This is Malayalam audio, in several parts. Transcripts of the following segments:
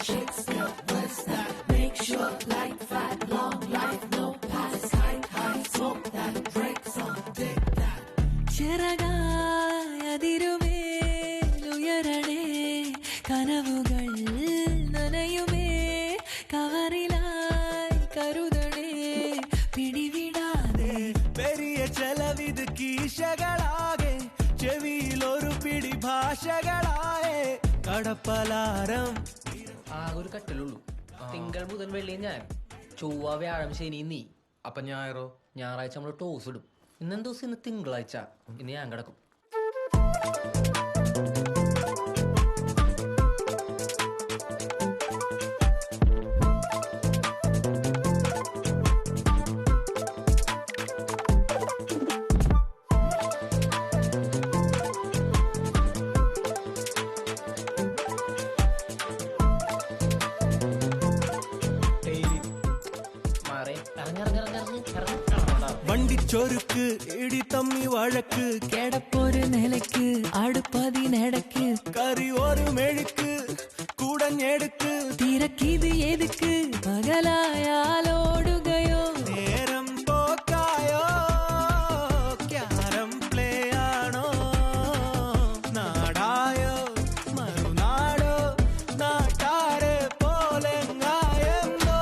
Shakes your what's that? Make sure light fat, long life, no past. High, high, smoke that, brakes on, take that. ചിറകായതിരുമേലുയരണേ കനവുകൾ നനയുമേ കവറിലായി കരുതണേ പിടിവിടാതെ പെരിയ ചെലവിത് കീശകളാകെ ചെവിയിലൊരു പിടി ഭാഷകളായേ കടപ്പലാരം ആകെ ഒരു കട്ടിലുള്ളൂ. തിങ്കൾ ബുധൻ വെള്ളി ഞാൻ, ചൊവ്വ വ്യാഴം ശനി നീ. അപ്പൊ ഞായറോ? ഞായറാഴ്ച നമ്മള് ടോസ് ഇടും. ഇന്നെന്ത് ദിവസം? ഇന്ന് തിങ്കളാഴ്ച. ഇന്ന് ഞാൻ കിടക്കും. വണ്ടിച്ചൊരുക്ക് ഇടി തമ്മി വഴക്ക് കിടപ്പൊരു നിലക്ക് അടുപ്പതിനടക്ക് കറി ഒരു മെഴുക്ക് കൂടഞ്ഞെടുക്ക് തിരക്കിത് എതുക്ക് പകലായാലോടുകയോ നേരം പോക്കായോ ക്യാരം പ്ലേ ആണോ നാടായോ മറുനാടോ നാട്ടാരെ പോലെങ്ങായെന്നോ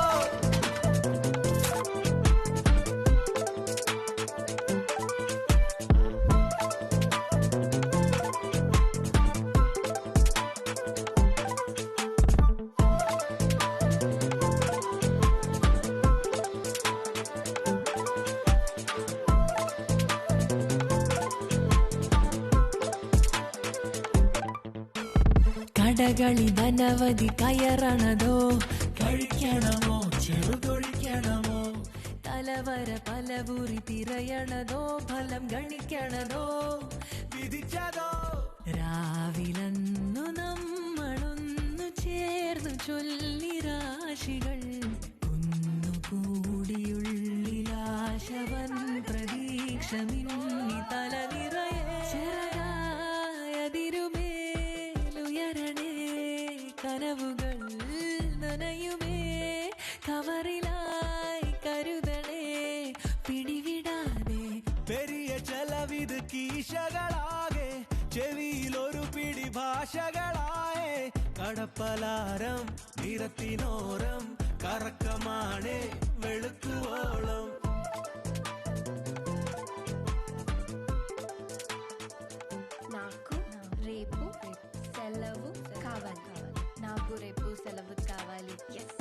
കടകളിതനവധി കയറണതോ കഴിക്കണമോ ചെറുതൊഴിക്കണമോ തലവര പലവുറി തിരയണതോ ഫലം ഗണിക്കണതോ വിധിച്ചതോ രാവിലന്നു നമ്മളൊന്നു ചേർന്നു ചൊല്ലി രാശികൾ കുന്നുകൂടിയുള്ളിലാശവൻ പ്രതീക്ഷ മിന്നി തലനിറയെ ചിറകായതിരുമേലുയരണേ കനവുകൾ നനയുമേ കവറിലായി കരുതണേ പിടിവിടാതെ പെരിയ ചെലവിത് കീശകളാകെ ചെവിയിലൊരു പിടി ഭാഷകളായേ കടപ്പലാരം നിരത്തിനോരം കറക്കമാണേ വെളുക്കുവോളം నాకు రేపు సెలవు కావాలి. నాకు రేపు సెలవు కావాలి. ఎస్